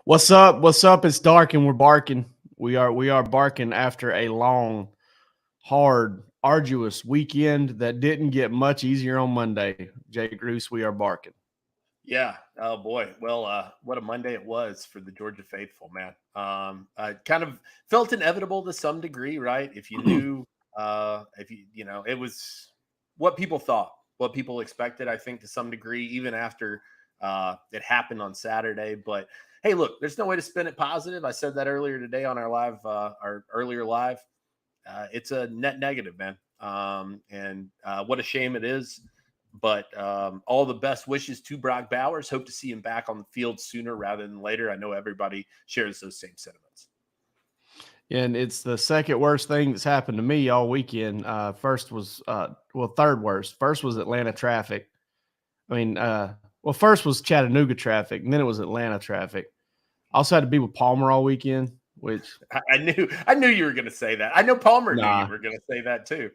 What's up? What's up? It's dark and we're barking. We are barking after a long, hard, arduous weekend that didn't get much easier on Monday. Jake Roos, we are barking. Yeah. Oh boy. Well, what a Monday it was for the Georgia faithful, man. I kind of felt inevitable to some degree, right? If you knew, if it was what people thought, what people expected. I think to some degree, even after it happened on Saturday. But hey, look, there's no way to spin it positive. I said that earlier today on our earlier live. It's a net negative, man. And what a shame it is. But all the best wishes to Brock Bowers. Hope to see him back on the field sooner rather than later. I know everybody shares those same sentiments. And it's the second worst thing that's happened to me all weekend. Third worst. First was Atlanta traffic. First was Chattanooga traffic, and then it was Atlanta traffic. I also had to be with Palmer all weekend, which I knew you were going to say that. I know Palmer knew you were going to say that too.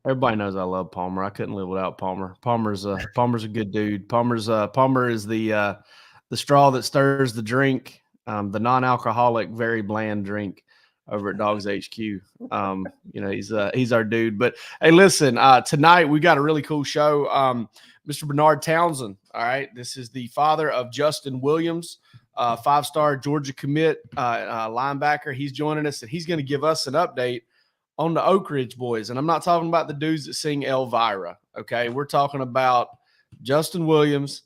Everybody knows I love Palmer. I couldn't live without Palmer. Palmer's a good dude. Palmer is the straw that stirs the drink, the non-alcoholic, very bland drink over at DawgsHQ. He's our dude. But hey, listen, tonight we got a really cool show. Mr. Bernard Townsend. All right, this is the father of Justin Williams, 5-star Georgia commit linebacker. He's joining us, and he's going to give us an update on the Oak Ridge boys. And I'm not talking about the dudes that sing Elvira, okay? We're talking about Justin Williams,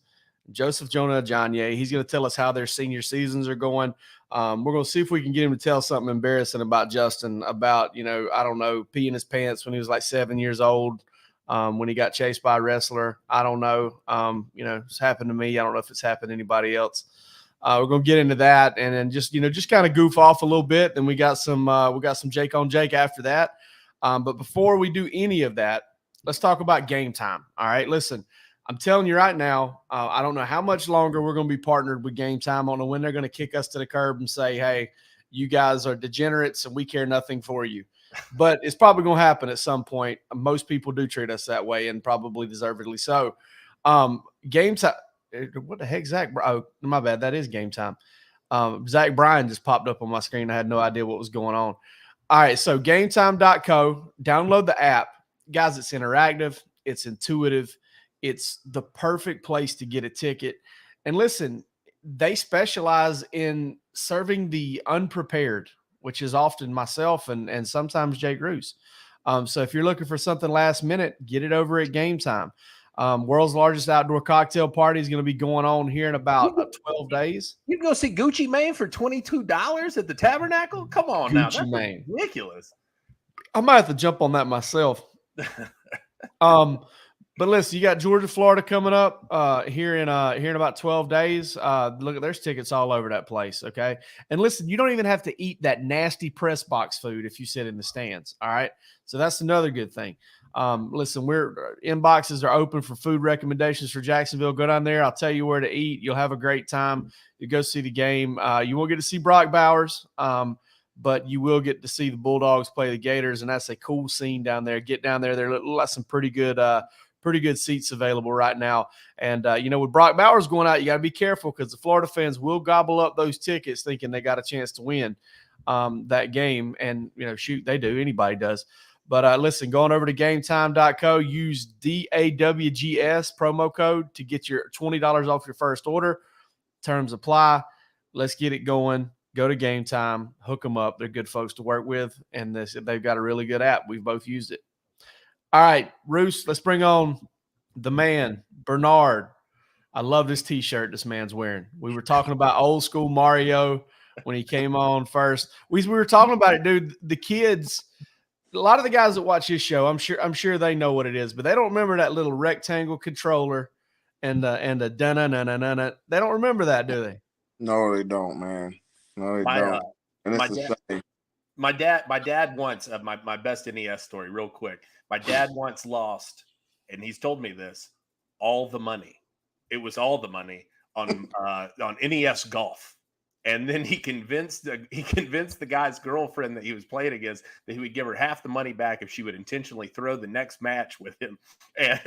Joseph Jonah-Ajonye. He's going to tell us how their senior seasons are going. We're going to see if we can get him to tell something embarrassing about Justin, about, peeing his pants when he was like 7 years old, when he got chased by a wrestler. I don't know. It's happened to me. I don't know if it's happened to anybody else. We're gonna get into that, and then just kind of goof off a little bit. Then we got some Jake on Jake after that. But before we do any of that, let's talk about game time. All right, listen, I'm telling you right now, I don't know how much longer we're gonna be partnered with Game Time. I don't know when they're gonna kick us to the curb and say, "Hey, you guys are degenerates and we care nothing for you." But it's probably gonna happen at some point. Most people do treat us that way, and probably deservedly so. Game time. What the heck, Zach? Oh, my bad. That is Game Time. Zach Bryan just popped up on my screen. I had no idea what was going on. All right, so gametime.co. Download the app. Guys, it's interactive. It's intuitive. It's the perfect place to get a ticket. And listen, they specialize in serving the unprepared, which is often myself and sometimes Jake Roos. So if you're looking for something last minute, get it over at Game Time. World's largest outdoor cocktail party is going to be going on here in about 12 days. You can go see Gucci Mane for $22 at the Tabernacle? Come on now. That's Mane. Ridiculous. I might have to jump on that myself. But listen, you got Georgia, Florida coming up here in about 12 days. Look, there's tickets all over that place, okay? And listen, you don't even have to eat that nasty press box food if you sit in the stands, all right? So that's another good thing. Listen, inboxes are open for food recommendations for Jacksonville. Go down there. I'll tell you where to eat. You'll have a great time. You go see the game. You won't get to see Brock Bowers, but you will get to see the Bulldogs play the Gators, and that's a cool scene down there. Get down there. There look like some pretty good seats available right now. And, with Brock Bowers going out, you got to be careful because the Florida fans will gobble up those tickets thinking they got a chance to win that game. And, shoot, they do. Anybody does. But listen, going over to gametime.co, use DAWGS promo code to get your $20 off your first order. Terms apply. Let's get it going. Go to Game Time, hook them up. They're good folks to work with, and they've got a really good app. We've both used it. All right, Roos, let's bring on the man, Bernard. I love this T-shirt this man's wearing. We were talking about old school Mario when he came on first. We were talking about it, dude. The kids. A lot of the guys that watch this show, I'm sure they know what it is, but they don't remember that little rectangle controller and a da-na-na-na-na-na. They don't remember that, do they? No, they don't, man. No, they don't. And my dad once, my best NES story, real quick. My dad once lost, and he's told me this, all the money. It was all the money on NES Golf. And then he convinced the guy's girlfriend that he was playing against that he would give her half the money back if she would intentionally throw the next match with him. And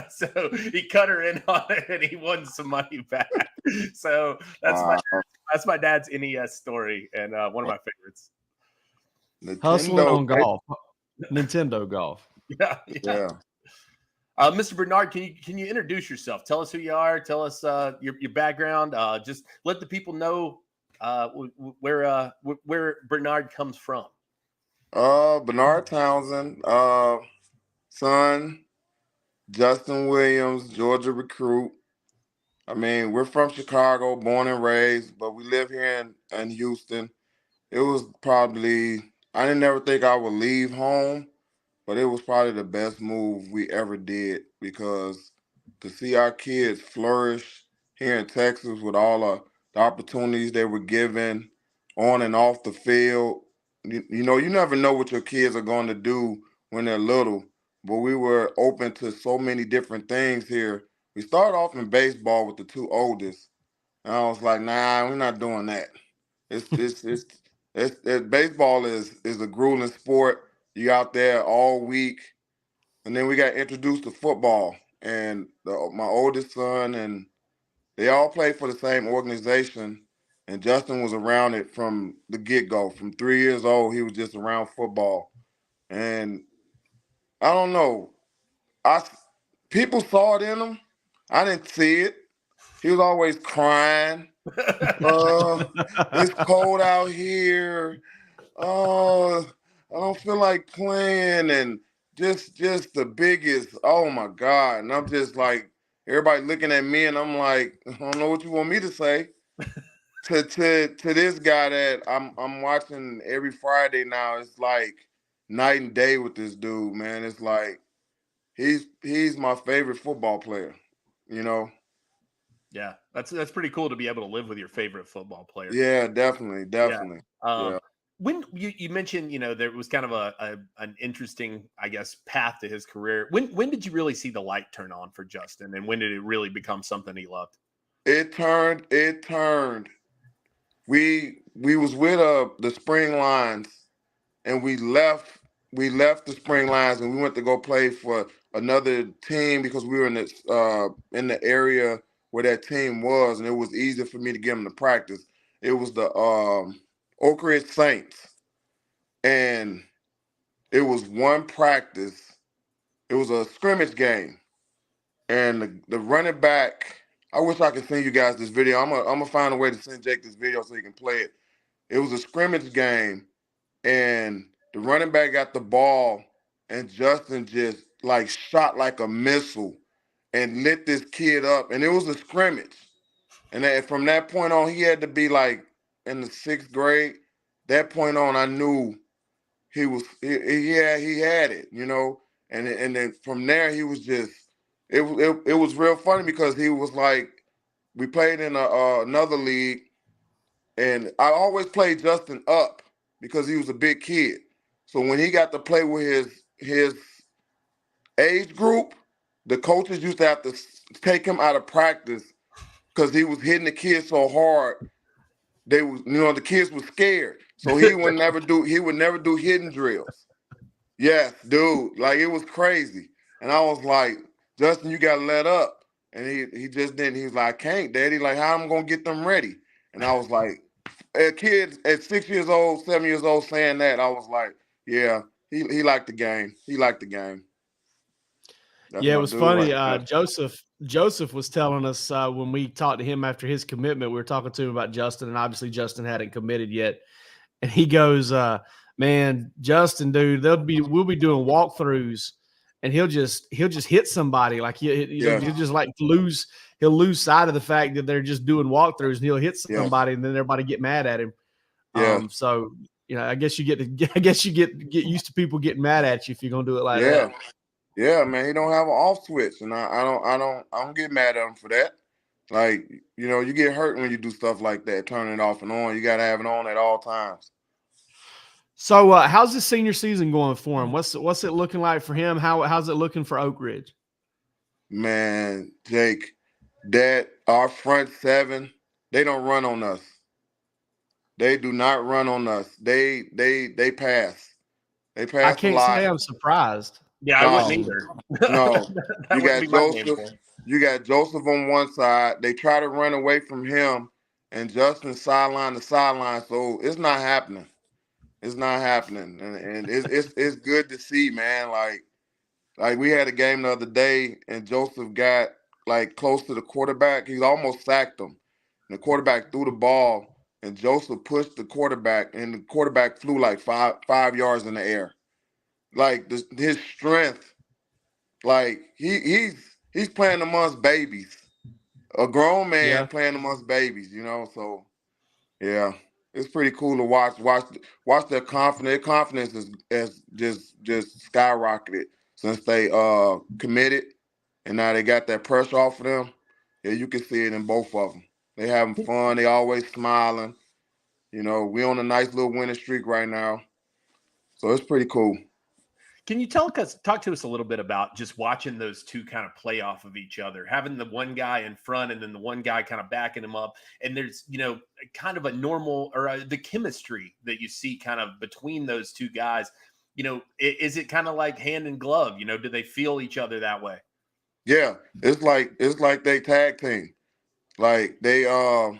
so he cut her in on it, and he won some money back. So that's my That's my dad's NES story, and one of my favorites. Hustling on golf, Nintendo golf. Yeah. Mr. Bernard, can you introduce yourself? Tell us who you are. Tell us your background. Just let the people know where Bernard comes from. Bernard Townsend, son, Justin Williams, Georgia recruit. I mean, we're from Chicago, born and raised, but we live here in Houston. It was probably, I didn't ever think I would leave home, but it was probably the best move we ever did, because to see our kids flourish here in Texas with all the opportunities they were given on and off the field, you never know what your kids are going to do when they're little, but we were open to so many different things here. We started off in baseball with the two oldest, and I was like, nah, we're not doing that. Baseball is a grueling sport. You out there all week. And then we got introduced to football. And my oldest son, and they all played for the same organization. And Justin was around it from the get-go. From 3 years old, he was just around football. And I don't know. People saw it in him. I didn't see it. He was always crying. It's cold out here. I don't feel like playing, and just the biggest, oh my God. And I'm just like, everybody looking at me, and I'm like, I don't know what you want me to say. to this guy that I'm watching every Friday now, it's like night and day with this dude, man. It's like he's my favorite football player, Yeah, that's pretty cool to be able to live with your favorite football player. Yeah, definitely. Yeah. When you mentioned, there was kind of an interesting, I guess, path to his career. When did you really see the light turn on for Justin, and when did it really become something he loved? It turned. We was with the Spring Lions, and we left the Spring Lions, and we went to go play for another team because we were in the area where that team was, and it was easier for me to get them to practice. It was the Oak Ridge Saints, and it was one practice. It was a scrimmage game, and the running back. I wish I could send you guys this video. I'm gonna find a way to send Jake this video so he can play it. It was a scrimmage game, and the running back got the ball, and Justin just like shot like a missile and lit this kid up, and it was a scrimmage. And from that point on, he had to be like in the 6th grade. That point on, I knew he had it, And then from there, he was just it was real funny because he was like, we played in another league, and I always played Justin up because he was a big kid. So when he got to play with his age group, the coaches used to have to take him out of practice because he was hitting the kids so hard. The kids were scared. So he would never do hitting drills. Yes, dude, like it was crazy. And I was like, Justin, you gotta let up. And he just didn't. He was like, I can't, Daddy. Like, how am I gonna get them ready? And I was like, a kid at 6 years old, 7 years old saying that, I was like, yeah, he liked the game. He liked the game. That's it was funny. Joseph was telling us when we talked to him after his commitment, we were talking to him about Justin, and obviously Justin hadn't committed yet. And he goes, man, Justin, dude, we'll be doing walkthroughs, and he'll just hit somebody. Like he'll just like he'll lose sight of the fact that they're just doing walkthroughs, and he'll hit somebody, and then everybody get mad at him. Yeah. So I guess you get used to people getting mad at you if you're gonna do it like that. Yeah, man, he don't have an off switch, and I don't get mad at him for that. Like, you get hurt when you do stuff like that, turning it off and on. You gotta have it on at all times. So, how's the senior season going for him? What's it looking like for him? How's it looking for Oak Ridge? Man, Jake, our front seven, they don't run on us. They do not run on us. They pass. They pass. I can't say I'm surprised. Yeah, I wouldn't either. No, you got Joseph on one side. They try to run away from him, and Justin sideline to sideline. So it's not happening. It's not happening, and it's good to see, man. Like we had a game the other day, and Joseph got like close to the quarterback. He almost sacked him. And the quarterback threw the ball, and Joseph pushed the quarterback, and the quarterback flew like five yards in the air. Like his strength, like he's playing amongst babies. A grown man playing amongst babies, you know. So yeah, it's pretty cool to watch their confidence. Their confidence is just skyrocketed since they committed, and now they got that pressure off of them. Yeah, you can see it in both of them. They having fun. They always smiling. You know, we on a nice little winning streak right now, so it's pretty cool. Can you talk to us a little bit about just watching those two kind of play off of each other, having the one guy in front and then the one guy kind of backing him up, and there's, you know, kind of a normal or the chemistry that you see kind of between those two guys. You know, is it kind of like hand in glove? You know, do they feel each other that way? Yeah, it's like they tag team. Like they if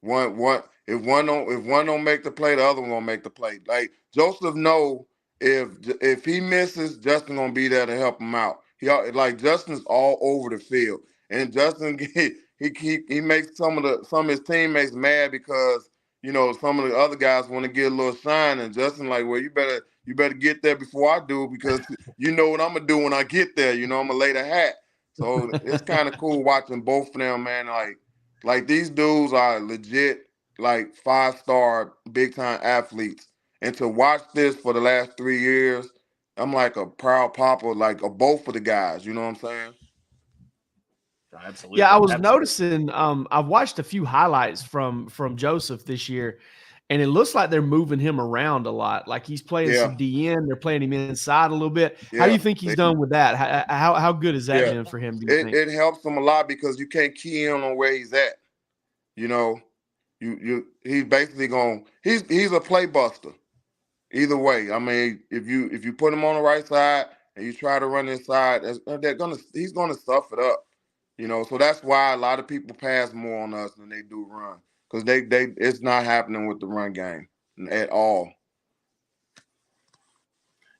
one don't make the play, the other one won't make the play. Like Joseph know if he misses, Justin gonna be there to help him out. Like Justin's all over the field, and Justin he makes some of his teammates mad because, you know, some of the other guys want to get a little shine, and Justin like, well, you better get there before I do, because you know what I'm gonna do when I get there. You know, I'm gonna lay the hat. So it's kind of cool watching both of them, man. Like these dudes are legit, like 5-star big time athletes. And to watch this for the last 3 years, I'm like a proud papa, like of both of the guys. You know what I'm saying? Absolutely. Yeah, I was noticing. I've watched a few highlights from Joseph this year, and it looks like they're moving him around a lot. Like he's playing some DN, they're playing him inside a little bit. How do you think he's done with that? How good has that been for him? Do you think? It helps him a lot because you can't key in on where he's at. You know, he's basically he's a play buster. Either way, I mean, if you put him on the right side and you try to run inside, he's gonna stuff it up, you know. So that's why a lot of people pass more on us than they do run, because it's not happening with the run game at all.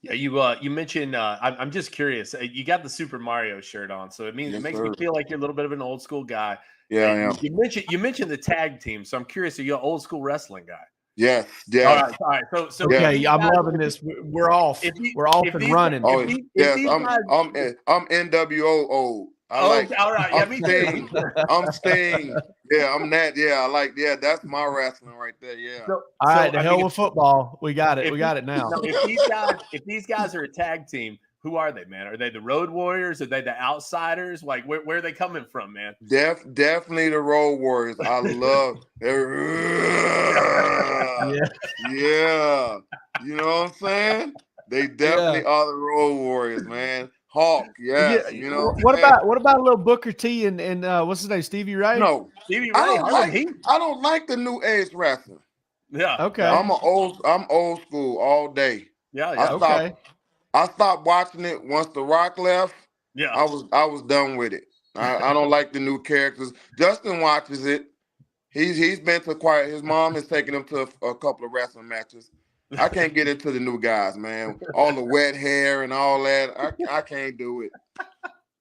Yeah, you mentioned. I'm just curious. You got the Super Mario shirt on, so it makes me feel like you're a little bit of an old school guy. Yeah, I am. You mentioned the tag team, so I'm curious. Are you an old school wrestling guy? Yes. All right. So okay, I'm loving this. We're off. We're off and running. Oh, yes, I'm NWO old. All right. Yeah, me too. I'm Sting. Yeah, I'm that. Yeah, I like. Yeah, that's my wrestling right there. Yeah. All right, the hell with football. We got it. We got it now. If these guys are a tag team, who are they, man? Are they the Road Warriors? Are they the Outsiders? Like, where are they coming from, man? Definitely the Road Warriors. I love. Yeah. You know what I'm saying? They definitely are the Road Warriors, man. Hawk, yes. You know. What about a little Booker T and what's his name, Stevie Ray? No, Stevie Ray. I don't like the new age wrestling. Yeah. Okay. I'm old school all day. Yeah. I stopped watching it once The Rock left. Yeah. I was done with it. I don't like the new characters. Justin watches it. He's been to quite. His mom has taken him to a couple of wrestling matches. I can't get into the new guys, man. All the wet hair and all that. I can't do it.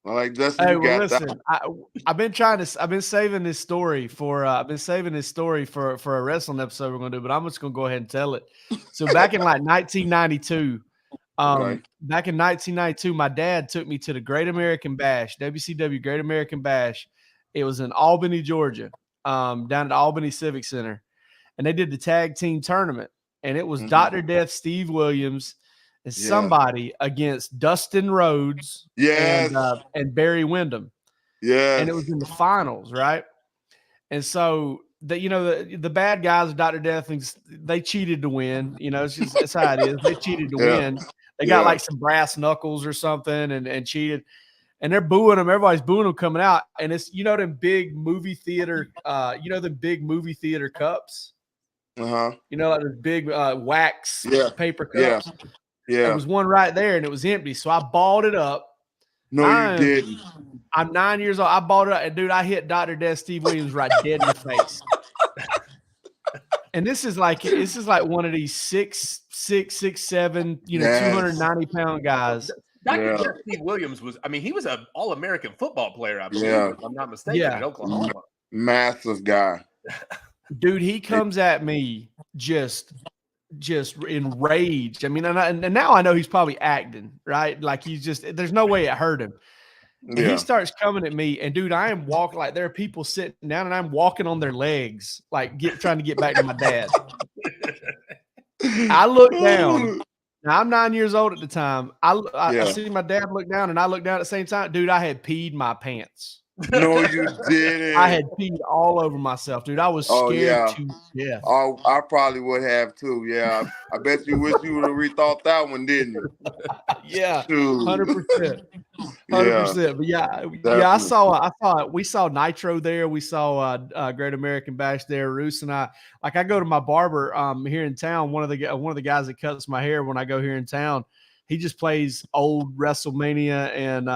I like Justin. Hey, well, listen. I've been saving this story for a wrestling episode we're gonna do, but I'm just gonna go ahead and tell it. So back in like 1992. Back in 1992, my dad took me to the Great American Bash, WCW Great American Bash. It was in Albany, Georgia, down at the Albany Civic Center. And they did the tag team tournament. And it was Dr. Death, Steve Williams, and somebody against Dustin Rhodes and Barry Windham. Yeah. And it was in the finals, right? And so the bad guys of Dr. Death, they cheated to win. You know, that's how it is. They cheated to win. They got like some brass knuckles or something and cheated. And they're booing them. Everybody's booing them coming out. And it's, them big movie theater, the big movie theater cups. Uh-huh. Like the big wax paper cups. Yeah. There was one right there and it was empty. So I balled it up. No, you didn't. I'm 9 years old. I balled it up, and dude, I hit Dr. Death Steve Williams right dead in the face. And this is like one of these 6'7", 290-pound guys. Dr. Jeff Steve Williams he was an All-American football player, I believe, if I'm not mistaken, at Oklahoma. Massive guy. Dude, he comes at me just enraged. I mean, and now I know he's probably acting, right? Like there's no way it hurt him. Yeah. He starts coming at me, and dude, I am walking like there are people sitting down, and I'm walking on their legs, like trying to get back to my dad. I look down. Now, I'm 9 years old at the time. I see my dad look down, and I look down at the same time. Dude, I had peed my pants. No, you didn't. I had peed all over myself, dude. I was scared to death. Oh, I probably would have too. Yeah, I bet you wish you would have rethought that one, didn't you? Yeah, 100%. 100%. But yeah, I saw it. We saw Nitro there. We saw Great American Bash there. Roos and I go to my barber here in town. One of the guys that cuts my hair when I go here in town, he just plays old WrestleMania and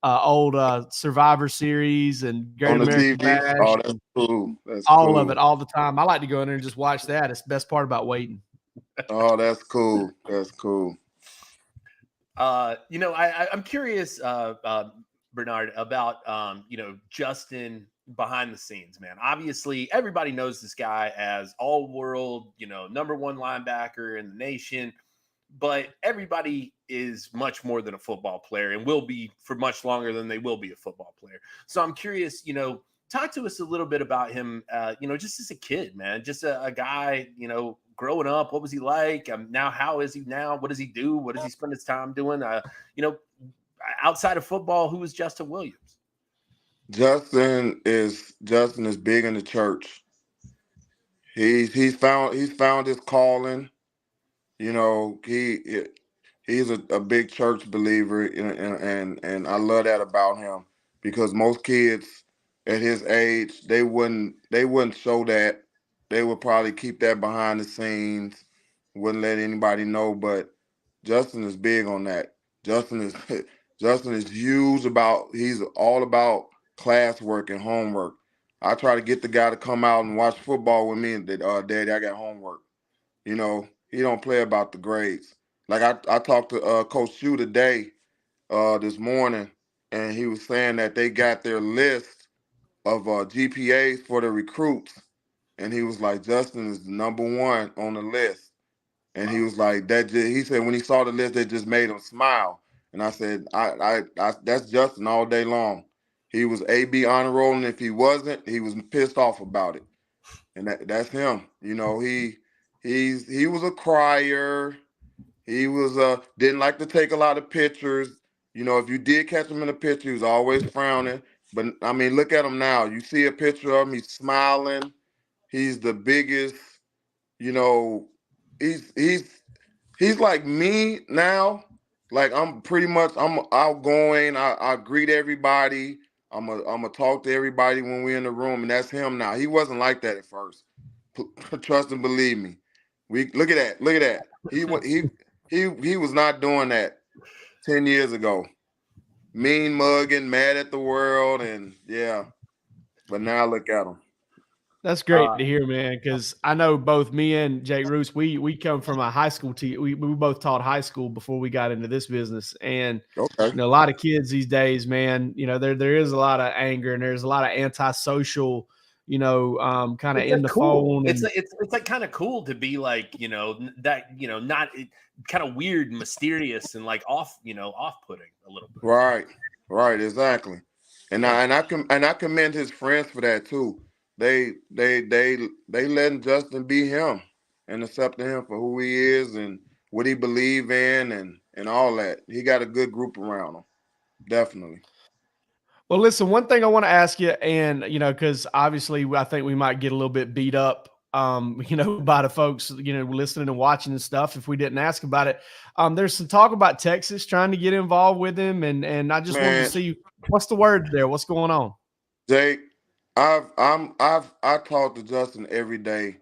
old Survivor Series and Great American Bash. Oh, that's cool. That's all of it all the time. I like to go in there and just watch that. It's the best part about waiting. Oh, that's cool. That's cool. I'm curious, Bernard, about Justin behind the scenes, man. Obviously, everybody knows this guy as all-world, number one linebacker in the nation. But everybody is much more than a football player and will be for much longer than they will be a football player. So I'm curious, talk to us a little bit about him, just as a kid, man, just a guy, growing up. What was he like? Now, how is he now? What does he do? What does he spend his time doing? Outside of football, who is Justin Williams? Justin is big in the church. He's found his calling. He's a big church believer, and I love that about him, because most kids at his age, they wouldn't show that. They would probably keep that behind the scenes, wouldn't let anybody know. But Justin is big on that. Justin is huge he's all about classwork and homework. I try to get the guy to come out and watch football with me, and Daddy, I got homework. He don't play about the grades. Like I talked to Coach Shu today, this morning, and he was saying that they got their list of GPAs for the recruits, and he was like, Justin is the number one on the list, and he was like he said when he saw the list, it just made him smile, and I said, I that's Justin all day long. He was AB honor rolling. If he wasn't, he was pissed off about it, and that's him. He was a crier. He was didn't like to take a lot of pictures. If you did catch him in a picture, he was always frowning. But I mean, look at him now. You see a picture of him, he's smiling. He's the biggest, he's like me now. Like I'm outgoing. I greet everybody. I'm a talk to everybody when we're in the room, and that's him now. He wasn't like that at first. Trust and believe me. Look at that. He was not doing that 10 years ago. Mean mugging, mad at the world, and yeah. But now look at him. That's great to hear, man, because I know both me and Jake Roos, we come from a high school team. We both taught high school before we got into this business. And a lot of kids these days, man, there is a lot of anger, and there's a lot of antisocial, kind of in the phone. It's like kind of cool to be like, not kind of weird and mysterious and like off-putting a little bit. Right, exactly. And I commend his friends for that too. They letting Justin be him and accepting him for who he is and what he believe in and all that. He got a good group around him, definitely. Well, listen, one thing I want to ask you, and because obviously I think we might get a little bit beat up, by the folks, listening and watching and stuff if we didn't ask about it. There's some talk about Texas trying to get involved with him, and I just wanted to see what's the word there, what's going on. Jake, I talk to Justin every day.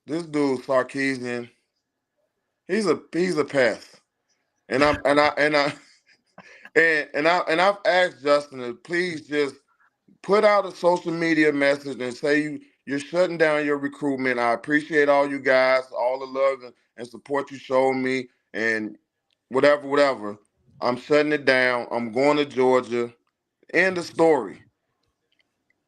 This dude Sarkeesian, he's a pest, and I've asked Justin to please just put out a social media message and say you're shutting down your recruitment. I appreciate all you guys, all the love and support you showed me, and whatever. I'm shutting it down. I'm going to Georgia. End of story.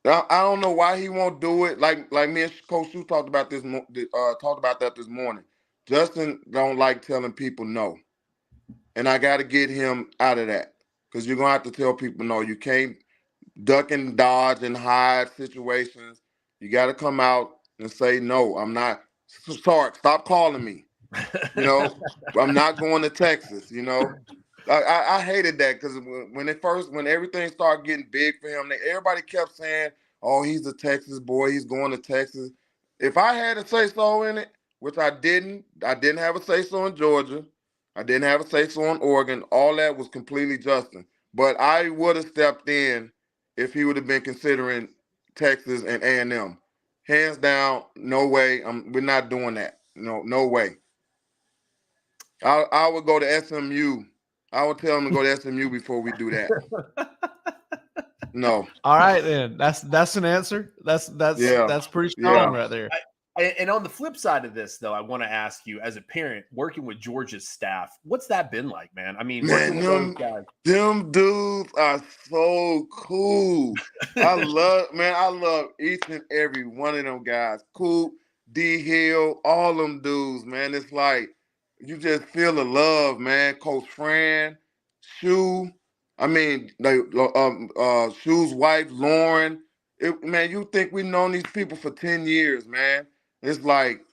I don't know why he won't do it. Like me and Coach Shu talked about talked about that this morning. Justin don't like telling people no, and I got to get him out of that because you're gonna have to tell people no. You can't duck and dodge and hide situations. You got to come out and say no. I'm not. Sark, stop calling me. I'm not going to Texas. I hated that because when everything started getting big for him, everybody kept saying, "Oh, he's a Texas boy. He's going to Texas." If I had a say so in it, which I didn't have a say so in Georgia. I didn't have a say so in Oregon. All that was completely Justin. But I would have stepped in if he would have been considering Texas and A&M. Hands down, no way. We're not doing that. No way. I would go to SMU. I would tell him to go to SMU before we do that. No. All right, then. That's an answer. That's pretty strong right there. And on the flip side of this, though, I want to ask you, as a parent working with Georgia's staff, what's that been like, man? I mean, them dudes are so cool. I love each and every one of them guys. Coop, D Hill, all them dudes, man. It's like you just feel the love, man. Coach Fran, Shu, Shu's wife, Lauren. Man, you think we've known these people for 10 years, man. It's like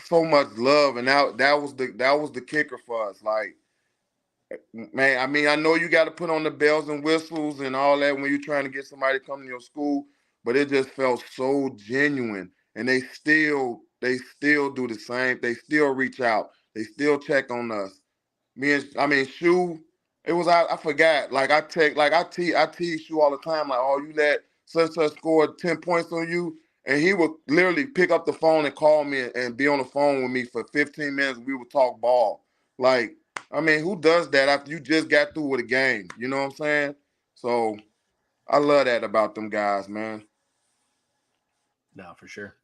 so much love, and that was the kicker for us. Like, man, I know you got to put on the bells and whistles and all that when you're trying to get somebody to come to your school, but it just felt so genuine. And they still do the same. They still reach out. They still check on us. Shu, it was I forgot. Like I tease Shu all the time. Like, oh, you let such score 10 points on you. And he would literally pick up the phone and call me and be on the phone with me for 15 minutes. We would talk ball. Like, who does that after you just got through with a game? You know what I'm saying? So I love that about them guys, man. No, for sure.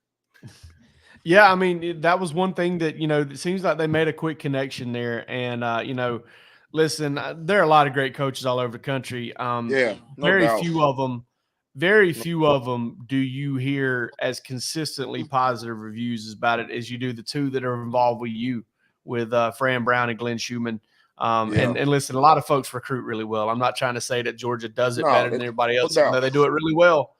Yeah, that was one thing that, it seems like they made a quick connection there. And, listen, there are a lot of great coaches all over the country. Very few of them do you hear as consistently positive reviews about it as you do the two that are involved with you, with Fran Brown and Glenn Schumann. And listen, a lot of folks recruit really well. I'm not trying to say that Georgia does it better than everybody else. No, they do it really well.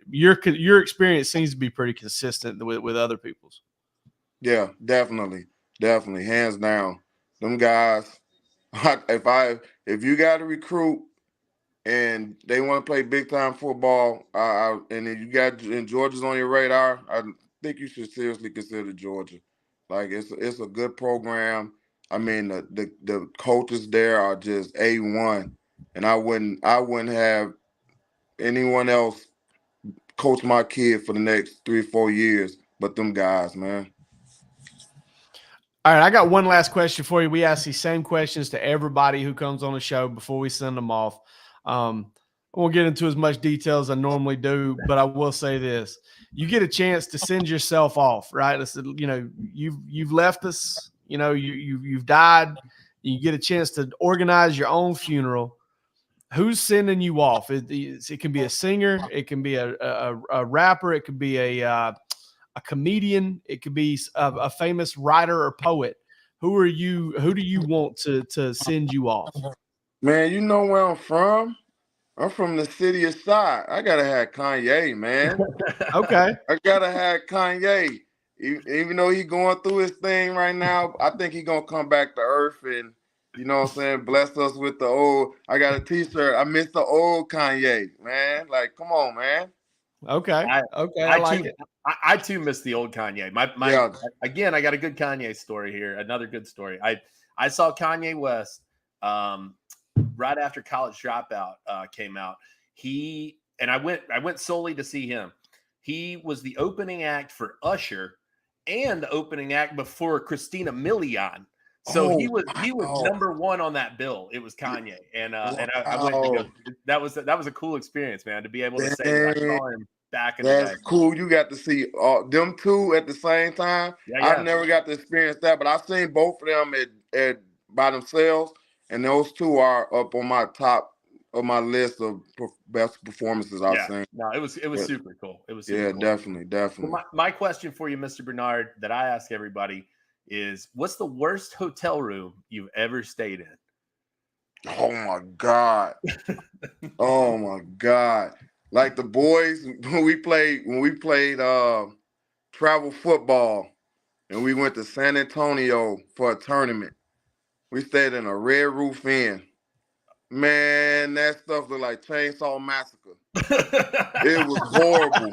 Your experience seems to be pretty consistent with other people's. Yeah, definitely, hands down. Them guys. If you got to recruit and they want to play big time football, and if Georgia's on your radar, I think you should seriously consider Georgia. Like it's a good program. The coaches there are just A1, and I wouldn't have anyone else coach my kid for the next 3 or 4 years but them guys, man. All right, I got one last question for you. We ask these same questions to everybody who comes on the show before we send them off. I won't get into as much detail as I normally do, but I will say this. You get a chance to send yourself off, right? You've left us, you've died. You get a chance to organize your own funeral. Who's sending you off? It can be a singer. It can be a rapper. It could be a comedian. It could be a famous writer or poet. Who do you want to send you off? Man, you know where I'm from? I'm from the city of Shy. I gotta have Kanye, man. Okay. I gotta have Kanye. Even though he's going through his thing right now, I think he's gonna come back to earth and, you know what I'm saying, bless us with the old. I got a t-shirt. I miss the old Kanye, man. Like, come on, man. Okay. I like it. I too miss the old Kanye. Again, I got a good Kanye story here. Another good story. I saw Kanye West right after College Dropout came out. I went solely to see him. He was the opening act for Usher and the opening act before Christina Milian. So he was number one on that bill. It was Kanye, and I went to go. That was a cool experience, man, to be able to say that I saw him back in the day. That's cool. You got to see them two at the same time. Yeah. I've never got to experience that, but I've seen both of them at by themselves, and those two are up on my top of my list of best performances I've seen. No, it was super cool. It was super cool. Definitely. Well, my question for you, Mr. Bernard, that I ask everybody is, what's the worst hotel room you've ever stayed in? Oh my God. Oh my God. Like the boys, when we played travel football and we went to San Antonio for a tournament, we stayed in a Red Roof Inn. Man, that stuff looked like Chainsaw Massacre. It was horrible.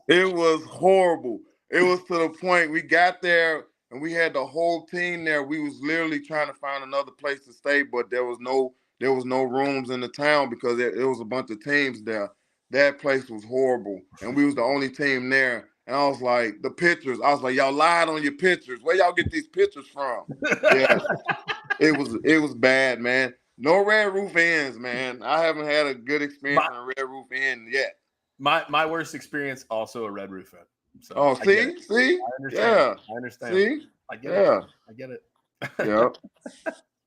It was horrible. It was to the point we got there and we had the whole team there. We was literally trying to find another place to stay, but there was no rooms in the town because it was a bunch of teams there. That place was horrible, and we was the only team there. And I was like, the pictures. I was like, y'all lied on your pictures. Where y'all get these pictures from? Yeah, it was bad, man. No Red Roof Inns, man. I haven't had a good experience on a Red Roof Inn yet. My worst experience also a Red Roof Inn. So see, I understand. yeah, I understand. See, I get it. I get it. Yeah.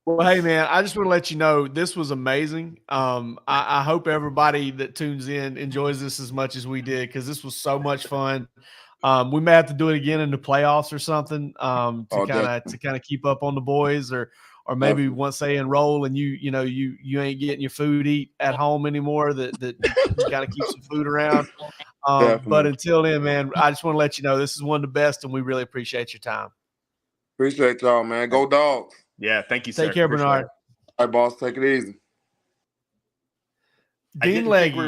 Well, hey, man, I just want to let you know this was amazing. I hope everybody that tunes in enjoys this as much as we did, because this was so much fun. We may have to do it again in the playoffs or something to kind of keep up on the boys, or maybe once they enroll and you ain't getting your food eat at home anymore, that you got to keep some food around. But until then, man, I just want to let you know this is one of the best, and we really appreciate your time. Appreciate y'all, man. Go Dogs. Yeah, thank you, sir. Take care, Bernard. All right, boss. Take it easy. Dean Leggy.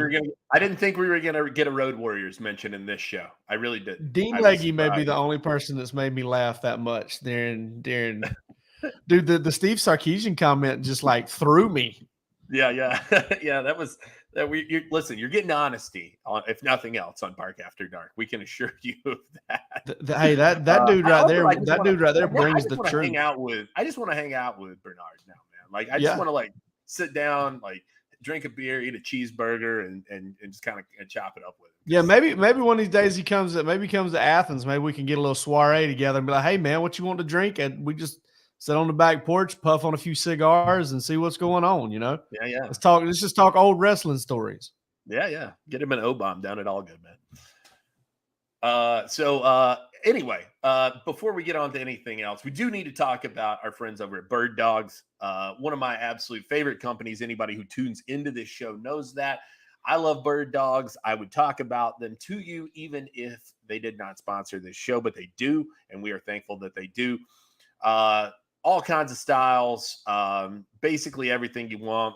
I didn't think we were gonna get a Road Warriors mention in this show. I really didn't. Dean Leggy may be the only person that's made me laugh that much during dude, the Steve Sarkisian comment just like threw me. Yeah. Yeah, that was that. Listen, you're getting honesty on, if nothing else, on Bark After Dark. We can assure you of that. Hey, that dude right there, brings the truth. I just want to hang out with Bernard now, man. Like, I just want to sit down, drink a beer, eat a cheeseburger, and just kind of chop it up with him. Yeah, maybe one of these days he comes to Athens. Maybe we can get a little soiree together and be like, hey man, what you want to drink? And we just sit on the back porch, puff on a few cigars, and see what's going on, Yeah. Let's just talk old wrestling stories. Yeah. Get him an O-bomb down at All Good, man. Anyway, before we get on to anything else, we do need to talk about our friends over at Bird Dogs. One of my absolute favorite companies. Anybody who tunes into this show knows that. I love Bird Dogs. I would talk about them to you even if they did not sponsor this show, but they do, and we are thankful that they do. All kinds of styles, basically everything you want.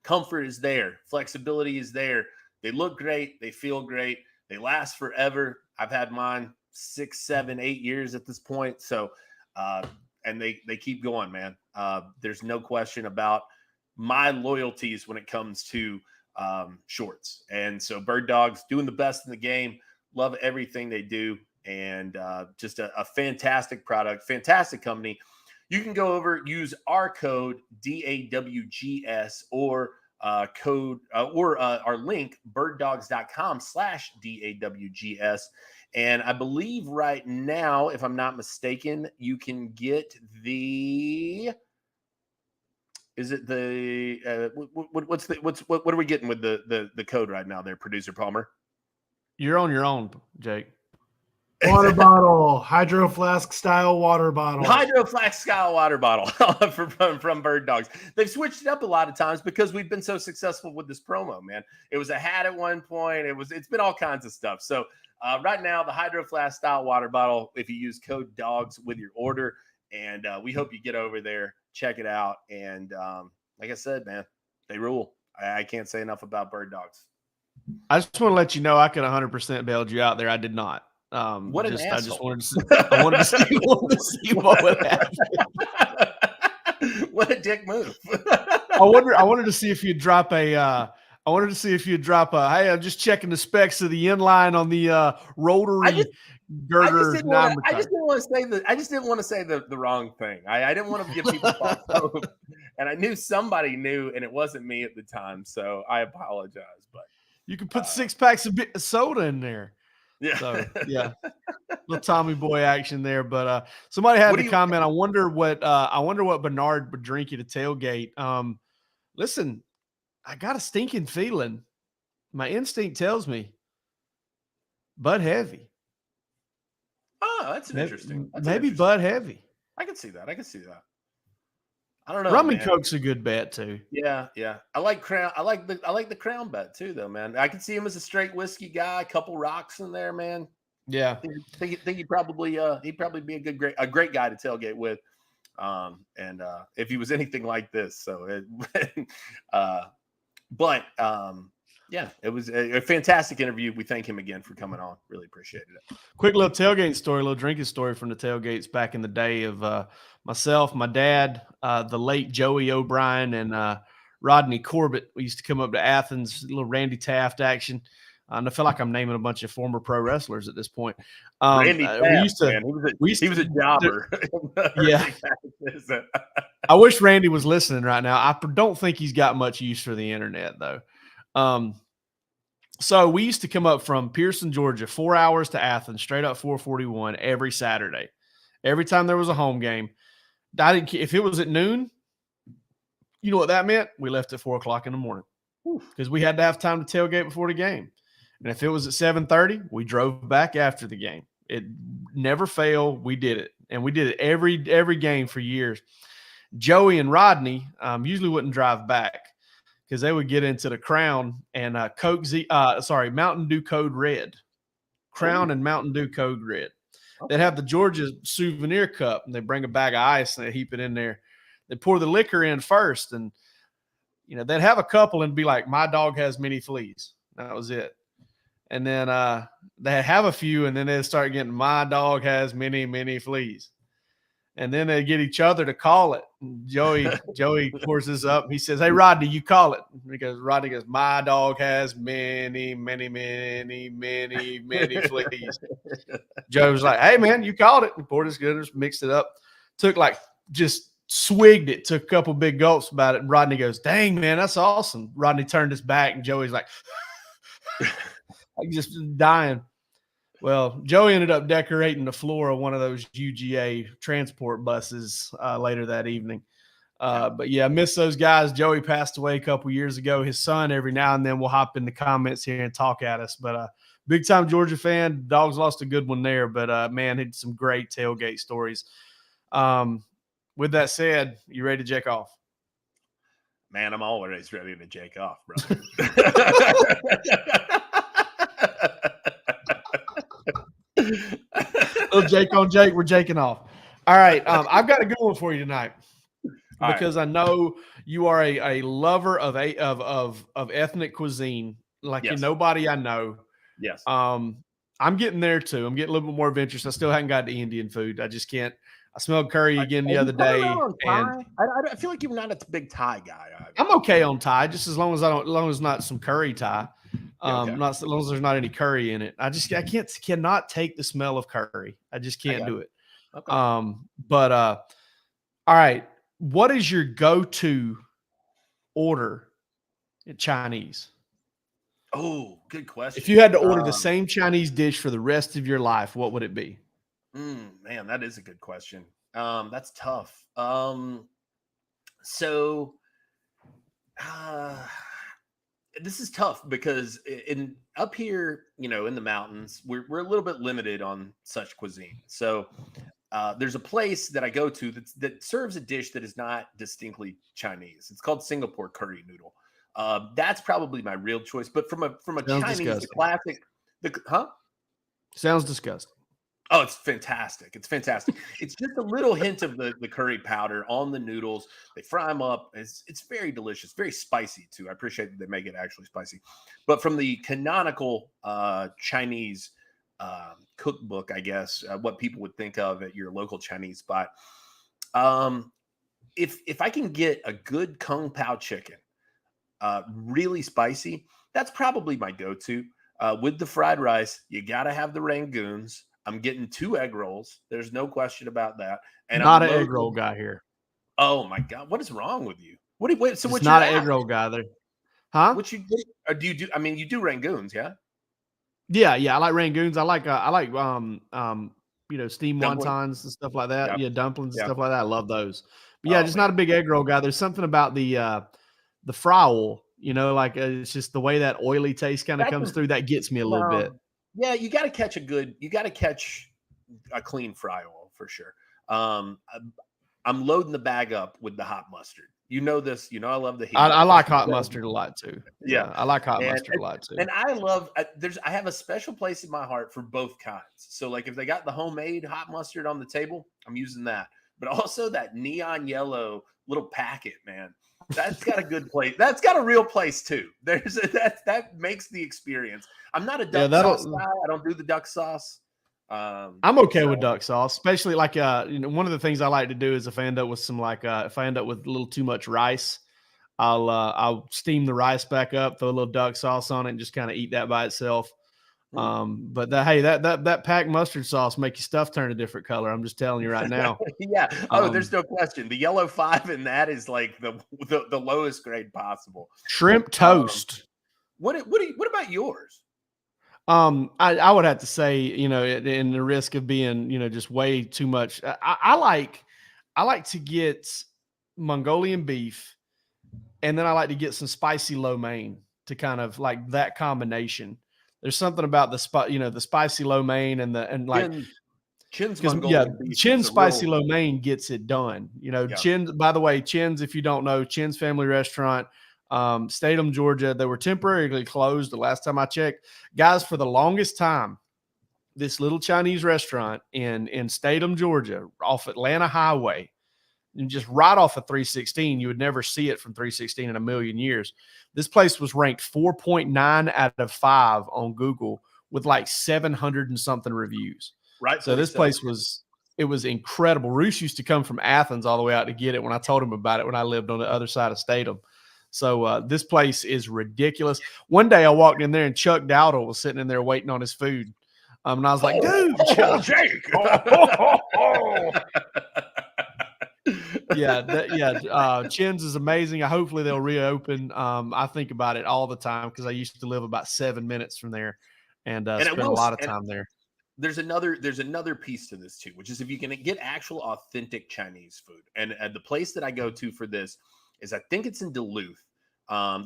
Comfort is there. Flexibility is there. They look great. They feel great. They last forever. I've had mine 6, 7, 8 years at this point. So, and they keep going, man. There's no question about my loyalties when it comes to shorts. And so Bird Dogs doing the best in the game. Love everything they do. And just a fantastic product, fantastic company. You can go over, use our code DAWGS or our link birddogs.com/DAWGS. And I believe right now, if I'm not mistaken, you can get what are we getting with the code right now there, producer Palmer? You're on your own, Jake. Water bottle, hydro flask style water bottle. Hydro flask style water bottle from Bird Dogs. They've switched it up a lot of times because we've been so successful with this promo, man. It was a hat at one point. It's been all kinds of stuff. So right now, the hydro flask style water bottle, if you use code DOGS with your order, and we hope you get over there, check it out. And like I said, man, they rule. I can't say enough about Bird Dogs. I just want to let you know I could 100% bailed you out there. I did not. What an asshole. I just wanted to see what would happen. What a dick move. I wanted to see if you'd drop a I wanted to see if you'd drop a, hey, I'm just checking the specs of the inline on the rotary girder. I just didn't want to say the wrong thing. I didn't want to give people false hope. And I knew somebody knew, and it wasn't me at the time. So I apologize. But you can put 6 packs of soda in there. Yeah. So yeah. Little Tommy boy action there. But somebody had to comment. I wonder what Bernard would drink at a tailgate. Listen, I got a stinking feeling. My instinct tells me Bud Heavy. Oh, that's interesting. Maybe Bud Heavy. I can see that. I don't know. Rum and Coke's a good bet too. Yeah. I like Crown. I like the Crown bet too, though, man. I can see him as a straight whiskey guy. A couple rocks in there, man. Yeah. Think he'd probably be a great guy to tailgate with. And if he was anything like this, so yeah, it was a fantastic interview. We thank him again for coming on. Really appreciated it. Quick little tailgate story, little drinking story from the tailgates back in the day of myself, my dad, the late Joey O'Brien, and Rodney Corbett. We used to come up to Athens, a little Randy Taft action. And I feel like I'm naming a bunch of former pro wrestlers at this point. Randy Taft, he was a jobber. Yeah. I wish Randy was listening right now. I don't think he's got much use for the internet, though. So we used to come up from Pearson, Georgia, 4 hours to Athens, straight up 441 every Saturday. Every time there was a home game. I didn't care if it was at noon. You know what that meant? We left at 4 o'clock in the morning because we had to have time to tailgate before the game. And if it was at 7:30, we drove back after the game. It never failed. We did it. And we did it every game for years. Joey and Rodney usually wouldn't drive back because they would get into the Crown and Mountain Dew Code Red. Crown and Mountain Dew Code Red. Okay. They'd have the Georgia souvenir cup, and they bring a bag of ice and they heap it in there. They pour the liquor in first, and they'd have a couple and be like, "My dog has many fleas." That was it. And then they'd have a few, and then they'd start getting, "My dog has many, many fleas." And then they get each other to call it. And Joey pours this up. And he says, "Hey, Rodney, you call it." Rodney goes, "My dog has many, many, many, many, many fleas." Joe was like, "Hey, man, you called it." And poured his goodness, mixed it up. Just swigged it, took a couple big gulps about it. And Rodney goes, "Dang, man, that's awesome." Rodney turned his back, and Joey's like, just dying. Well, Joey ended up decorating the floor of one of those UGA transport buses later that evening. But yeah, I miss those guys. Joey passed away a couple years ago. His son every now and then will hop in the comments here and talk at us. But big time Georgia fan. Dogs lost a good one there. But man, had some great tailgate stories. With that said, you ready to jack off? Man, I'm always ready to jack off, brother. Little Jake on Jake, we're jaking off. All right, I've got a good one for you tonight because I know you are a lover of ethnic cuisine, like nobody I know. Yes. I'm getting there too. I'm getting a little bit more adventurous. I still haven't got to Indian food. I just can't. I smelled curry again the other day, and I feel like you're not a big Thai guy. I'm okay on Thai, just as long as it's not some curry Thai. Okay. Not as long as there's not any curry in it. I cannot take the smell of curry. I just can't do it. Okay. All right. What is your go-to order in Chinese? Oh, good question. If you had to order the same Chinese dish for the rest of your life, what would it be? Man, that is a good question. That's tough. This is tough because up here, in the mountains, we're a little bit limited on such cuisine. So there's a place that I go to that serves a dish that is not distinctly Chinese. It's called Singapore curry noodle. That's probably my real choice. But from a Chinese, the classic, Sounds disgusting. Oh, it's fantastic. It's fantastic. It's just a little hint of the curry powder on the noodles. They fry them up. It's very delicious, very spicy too. I appreciate that they make it actually spicy. But from the canonical Chinese cookbook, I guess, what people would think of at your local Chinese spot, if I can get a good Kung Pao chicken, really spicy. That's probably my go-to. With the fried rice, you got to have the Rangoons. I'm getting 2 egg rolls. There's no question about that. And Not I'm an egg roll guy here. Oh my God, what is wrong with you? What do you wait? So It's what? not an egg roll guy there, huh? What you do? Or do you do? I mean, you do Rangoons, yeah? Yeah. I like Rangoons. I like steamed Dumpling? wontons and stuff like that. Yeah. Yeah, dumplings and Yeah. stuff like that. I love those. But yeah, Oh, just not a man. big egg roll guy. There's something about the fry oil, it's just the way that oily taste kind of That's comes a- through. That gets me a little bit. Yeah, you got to catch a clean fry oil for sure. I'm loading the bag up with the hot mustard. You know this. I love the heat. I like hot mustard a lot too. Yeah. I like hot mustard a lot too. And I love I have a special place in my heart for both kinds. So like if they got the homemade hot mustard on the table, I'm using that. But also that neon yellow little packet, man. That's got a good place. That's got a real place too. That makes the experience. I'm not a duck sauce guy. I don't do the duck sauce. I'm okay with duck sauce, especially like one of the things I like to do is if I end up with if I end up with a little too much rice, I'll steam the rice back up, throw a little duck sauce on it, and just kind of eat that by itself. But that packed mustard sauce make your stuff turn a different color. I'm just telling you right now. Yeah. Oh, there's no question. The yellow 5 in that is like the lowest grade possible. Shrimp toast. What about yours? I would have to say, in the risk of being, just way too much. I like to get Mongolian beef, and then I like to get some spicy lo mein to kind of like that combination. There's something about the spicy lo mein Chin's Chin's spicy lo mein gets it done. Chin. By the way, Chin's, if you don't know, Chin's Family Restaurant. Statham, Georgia. They were temporarily closed the last time I checked. Guys, for the longest time, this little Chinese restaurant in Statham, Georgia, off Atlanta Highway, and just right off of 316, you would never see it from 316 in a million years. This place was ranked 4.9 out of 5 on Google with like 700 and something reviews. Right. So this place was incredible. Roos used to come from Athens all the way out to get it when I told him about it when I lived on the other side of Statham. So this place is ridiculous. One day I walked in there and Chuck Dowdle was sitting in there waiting on his food. And I was like, dude, Chuck. Jake. Chin's is amazing. Hopefully they'll reopen. I think about it all the time because I used to live about 7 minutes from there and spend a lot of time there. There's another piece to this too, which is if you can get actual authentic Chinese food. And the place that I go to for this is I think it's in Duluth.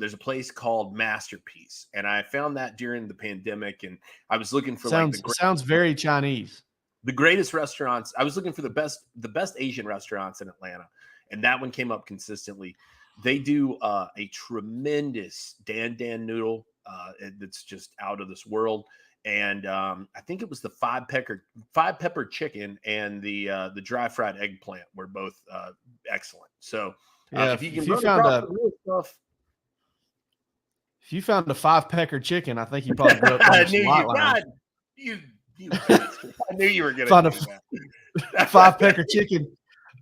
There's a place called Masterpiece, and I found that during the pandemic, and I was looking for sounds very Chinese. The greatest restaurants. I was looking for the best Asian restaurants in Atlanta, and that one came up consistently. They do a tremendous dan noodle that's just out of this world, and I think it was the five pepper chicken and the dry fried eggplant were both excellent. So. Yeah, if you found a 5-pecker chicken, I think you probably grew up on I knew you were going to find a 5-pecker chicken.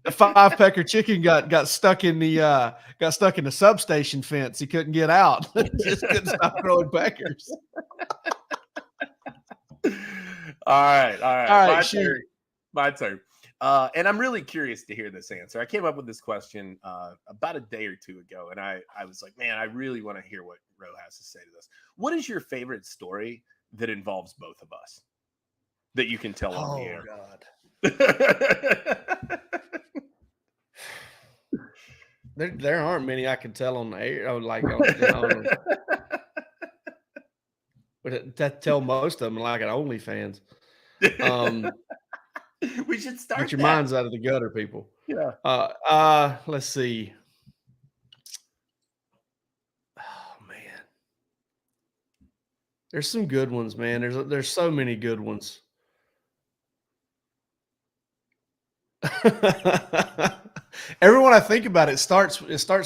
A 5-pecker chicken got stuck in the substation fence. He couldn't get out. Just couldn't stop growing peckers. All right. My turn. And I'm really curious to hear this answer. I came up with this question about a day or two ago, and I was like, man, I really want to hear what Ro has to say to this. What is your favorite story that involves both of us that you can tell on the air? God. There aren't many I can tell on the air. But tell most of them like an OnlyFans. We should start. Get your minds out of the gutter, people. Yeah. Let's see. Oh man, there's some good ones, man. There's so many good ones. Everyone I think about it starts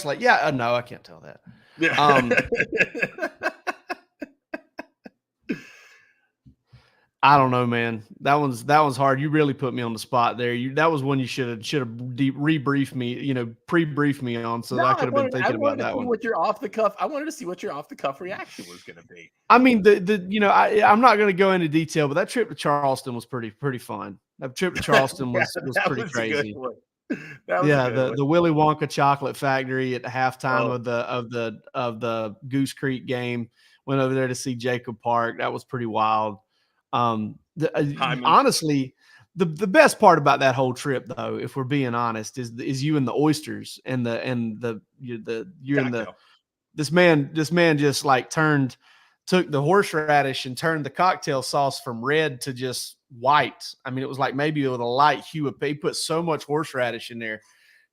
like, yeah, no, I can't tell that. Yeah. I don't know, man. That one's hard. You really put me on the spot there. That was one you should have rebriefed me, pre-briefed me on, so that I could have been thinking about that one. What your off the cuff? I wanted to see what your off the cuff reaction was going to be. I mean, I'm not going to go into detail, but that trip to Charleston was pretty fun. That trip to Charleston was pretty crazy. The Willy Wonka chocolate factory at the halftime of the Goose Creek game. Went over there to see Jacob Park. That was pretty wild. Honestly, the best part about that whole trip, though, if we're being honest, is you and the oysters and this man just like took the horseradish and turned the cocktail sauce from red to just white. I mean, it was like maybe with a light hue of he put so much horseradish in there.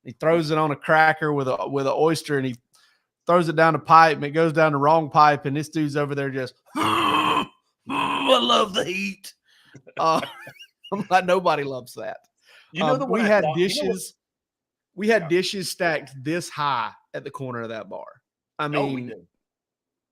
He throws it on a cracker with an oyster, and he throws it down the pipe, and it goes down the wrong pipe, and this dude's over there just I love the heat. I'm like, nobody loves that. We had dishes. We had dishes stacked this high at the corner of that bar. I mean,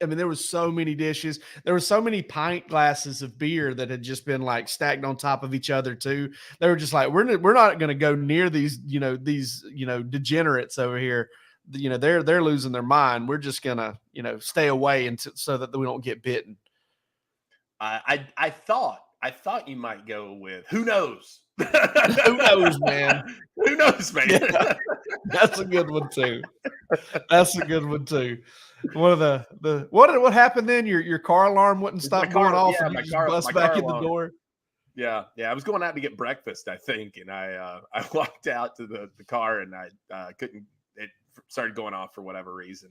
there was so many dishes. There were so many pint glasses of beer that had just been like stacked on top of each other too. They were just like, we're not going to go near these degenerates over here. They're losing their mind. We're just gonna stay away so that we don't get bitten. I thought you might go with who knows. Who knows, man? Who knows, man? Yeah, that's a good one too. One of the what happened then? Your car alarm wouldn't stop going off, and you just bust back in the door. Yeah. I was going out to get breakfast, I think, and I walked out to the car, and I couldn't. It started going off for whatever reason.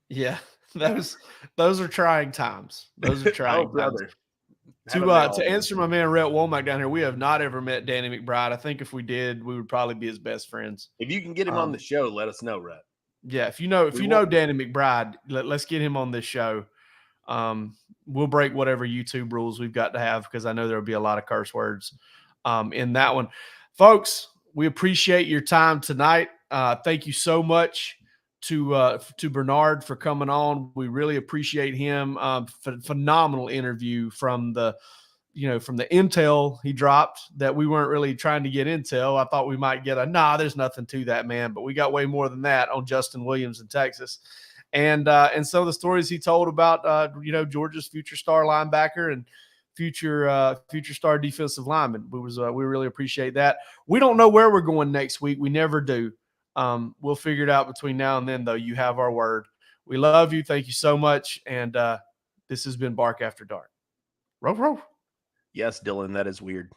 Yeah, those are trying times. Those are trying times. To answer my man Rhett Womack down here, we have not ever met Danny McBride. I think if we did, we would probably be his best friends. If you can get him on the show, let us know, Rhett. Yeah, if you know Danny McBride, let's get him on this show. We'll break whatever YouTube rules we've got to have, because I know there'll be a lot of curse words in that one. Folks, we appreciate your time tonight. Thank you so much to Bernard for coming on. We really appreciate him. Phenomenal interview from the intel he dropped that we weren't really trying to get intel. I thought we might get there's nothing to that, man, but we got way more than that on Justin Williams in Texas. And some of the stories he told about, Georgia's future star linebacker and future star defensive lineman. We really appreciate that. We don't know where we're going next week. We never do. We'll figure it out between now and then, though. You have our word. We love you. Thank you so much. And this has been Bark After Dark. Row, row. Yes, Dylan, that is weird.